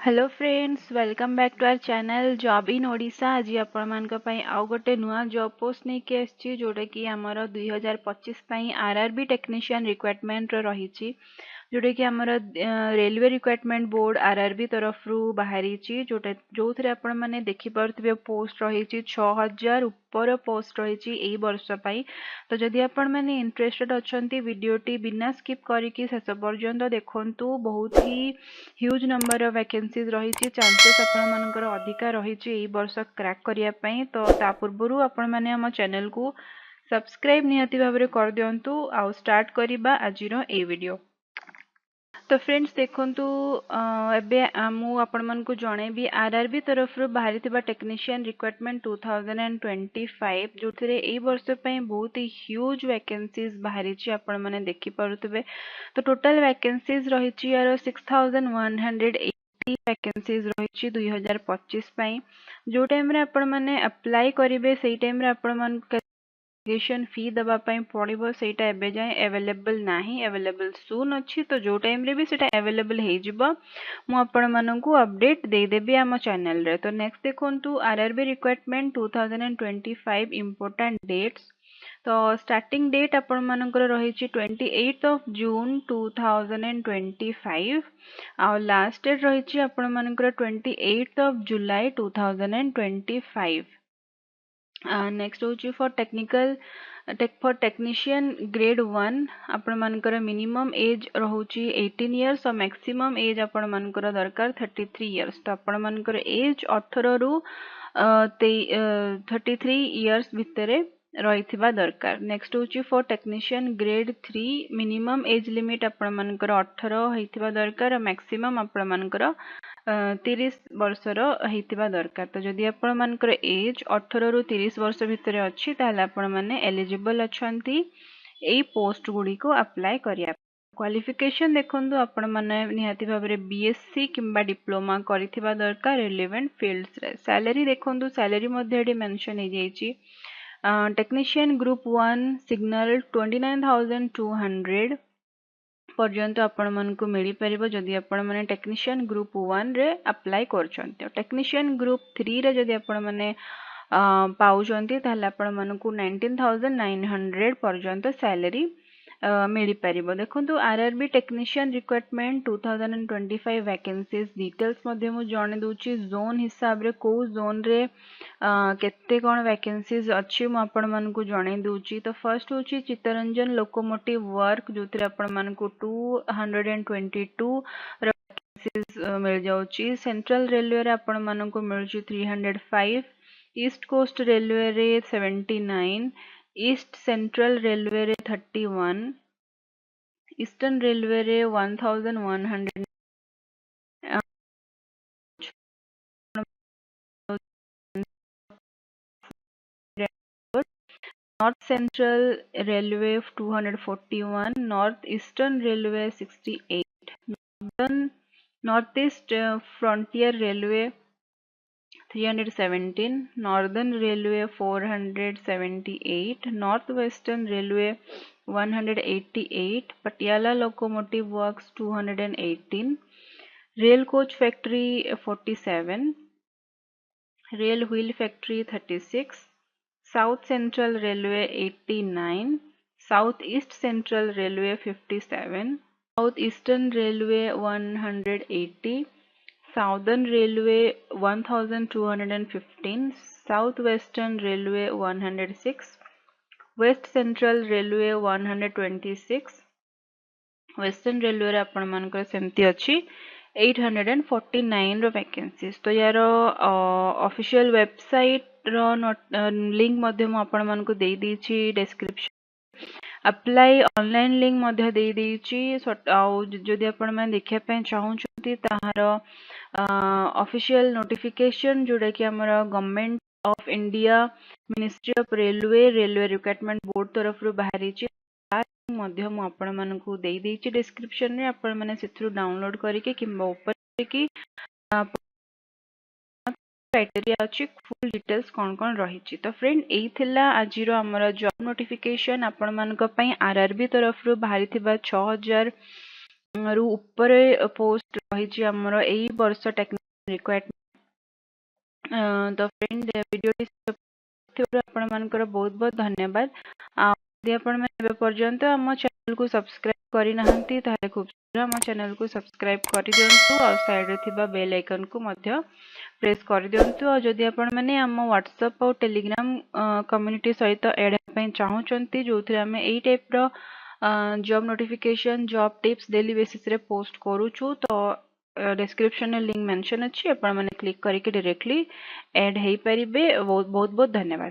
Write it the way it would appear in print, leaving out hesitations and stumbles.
Hello friends, welcome back to our channel job in Odisha. आज आपण मानक पई आउ गोटे नुआ जॉब पोस्ट नहीं के आछि जोटा कि हमर 2025 पई आरआरबी टेक्नीशियन रिक्वायरमेंट रही जोटा कि हमर रेलवे रिक्वायरमेंट बोर्ड आरआरबी तरफ रु बाहरी जोटा जो थे आपण माने देखि परथिबे पोस्ट रही 6000 ऊपर पोस्ट रही एई वर्ष पई। तो जदि आपण माने इंटरेस्टेड अछंती वीडियोटी बिना स्किप करिकि शेष पर्यंत देखंतु। बहुत ही ह्यूज नंबर ऑफ वैकेंसीज रही चांसेस आपण मानकर अधिका रही एई वर्ष क्रैक करिया पई। तो ता पूर्वरु आपण माने हम चैनल को सब्सक्राइब नियति भाबरे कर दियंतु। आउ स्टार्ट करिबा आजिरो ए वीडियो। तो फ्रेंड्स देखंतु एबे मु आपण मन को जणेबी आरआरबी तरफ रु बाहरी थिबा टेक्नीशियन रिक्वायरमेंट 2025 जोथिरे एई वर्ष पई बहुत ही ह्यूज वैकेंसीज बाहरी छि आपण माने देखि परुतबे। तो टोटल वैकेंसीज रही छि यार 6180 वैकेंसीज रही 2025 पई। जो टाइम रे आपण माने अप्लाई करिवे सेई टाइम रे आपण मन एप्लिकेशन फी दबा पई पड़िबो सेटा एबे जाय अवेलेबल नाही, अवेलेबल सून अछि। तो जो टाइम रे भी सेटा अवेलेबल हे जिवो मु आपण माननकु अपडेट दे देबी आम चैनल रे। तो नेक्स्ट देखंतु आरआरबी रिक्वायरमेंट 2025 इंपोर्टेंट डेट्स। तो स्टार्टिंग डेट आपण मानकर रही 28 ऑफ जून 2025 और लास्ट डेट रही आपण मानकर 28 ऑफ जुलाई 2025। नेक्स्ट होची फॉर टेक्नीशियन ग्रेड 1 आपण मानकर मिनिमम एज रहउची 18 इयर्स और मैक्सिमम एज आपण मानकर दरकार 33 इयर्स। तो आपण मानकर एज 18 रु 33 इयर्स भितरे रहिथिबा दरकार। नेक्स्ट होची for technician grade 3 minimum age limit आपण मानकर 18 हेतिबा दरकार और मैक्सिमम आपण मानकर 30 वर्षर हेतिबा दरकार। तो जदि आपण मानकर एज 18 रु 30 वर्ष भितरे अछि ताले आपण माने एलिजिबल अछंती एई पोस्ट गुडी को अप्लाई करिया। क्वालिफिकेशन देखंतु आपण माने निहाती भाबरे बीएससी किंबा डिप्लोमा करिथिबा दरकार रिलेवेंट फील्ड्स रे। सैलरी देखंतु सैलरी मध्ये एडी मेंशन हे जाईची टेक्नीशियन ग्रुप 1 सिग्नल 29200 पर्यंत आपण मन को मिली परिबो जदि आपण माने टेक्नीशियन ग्रुप 1 रे अप्लाई करछंती। टेक्नीशियन ग्रुप 3 रे जदि आपण माने पाउछंती ताले आपण मन को 19900 पर्यंत सैलरी मिली परिबो। देखंतु RRB technician requirement 2025 vacancies details मध्ये मु जणे दोची जोन हिसाब रे को जोन रे केते कोन वैकेंसीज अछि मु आपण मन को जणे दोची। तो फर्स्ट होची चित्तरंजन लोकोमोटिव वर्क जोतिर आपण मन को 222 वैकेंसीज मिल जाउची। सेंट्रल रेलवे रे आपण मन को मिलची 305, ईस्ट कोस्ट रेलवे रे 79, ईस्ट सेंट्रल रेलवे रे 31, ईस्टर्न रेलवे रे 1100, north central railway 241, north eastern railway 68, north east frontier railway 317, northern railway 478, north western railway 188, Patiala locomotive works 218, rail coach factory 47, rail wheel factory 36, south central railway 89, south east central railway 57, south eastern railway 180, southern railway 1215, south western railway 106, west central railway 126, western railway रे आपण मानकर सेमती अछि 849 रो vacancies. तो यार official website रो link मध्ये मु आपण मन को दे दीची डिस्क्रिप्शन। अप्लाई ऑनलाइन लिंक मध्ये दे दीची। आउ जदि आपण मन देखिया पे चाहूछंती ताहार ऑफिशियल नोटिफिकेशन जोड़ा कि हमर government of India ministry of railway railway requirement board तरफ रु बाहरी छि मध्य मु आपण मन को दे दीची डिस्क्रिप्शन रे। आपण माने सेथरु डाउनलोड करिके किंबा ऊपर की क्राइटेरिया अछि फुल डिटेल्स कोन कोन रही छि। तो फ्रेंड एई थिला आजिरो हमर जॉब नोटिफिकेशन आपण मन को पई आरआरबी तरफ रु बाहरी थिबा 6000 ରୁ ଉପରେ ପୋଷ୍ଟ ରହିଛି ଆମର ଏଇ ବର୍ଷ ଟେକ୍ନିକାଲ ରିକ୍ୱାରମେଣ୍ଟ। ତ ଫ୍ରେଣ୍ଡ ଭିଡ଼ିଓଟି ଆପଣମାନଙ୍କର ବହୁତ ବହୁତ ଧନ୍ୟବାଦ। ଆଉ ଯଦି ଆପଣମାନେ ଏବେ ପର୍ଯ୍ୟନ୍ତ ଆମ ଚ୍ୟାନେଲକୁ ସବସ୍କ୍ରାଇବ କରିନାହାନ୍ତି ତାହେଲେ ଖୁବ୍ ଶୀଘ୍ର ଆମ ଚ୍ୟାନେଲକୁ ସବସ୍କ୍ରାଇବ କରିଦିଅନ୍ତୁ ଆଉ ସାଇଡ଼ରେ ଥିବା ବେଲ୍ ଆଇକନକୁ ମଧ୍ୟ ପ୍ରେସ୍ କରିଦିଅନ୍ତୁ। ଆଉ ଯଦି ଆପଣମାନେ ଆମ ହ୍ୱାଟ୍ସଆପ୍ ଆଉ ଟେଲିଗ୍ରାମ କମ୍ୟୁନିଟି ସହିତ ଆଡ୍ ହେବା ପାଇଁ ଚାହୁଁଛନ୍ତି ଯେଉଁଥିରେ ଆମେ ଏଇ ଟାଇପ୍ର job notification job tips daily ବେସିସ୍ରେ ପୋଷ୍ଟ କରୁଛୁ, ତ ଡେସ୍କ୍ରିପ୍ସନରେ ଲିଙ୍କ୍ ମେନ୍ସନ୍ ଅଛି, ଆପଣମାନେ କ୍ଲିକ୍ କରିକି ଡାଇରେକ୍ଟଲି ଆଡ୍ ହେଇପାରିବେ। ବହୁତ ବହୁତ ଧନ୍ୟବାଦ।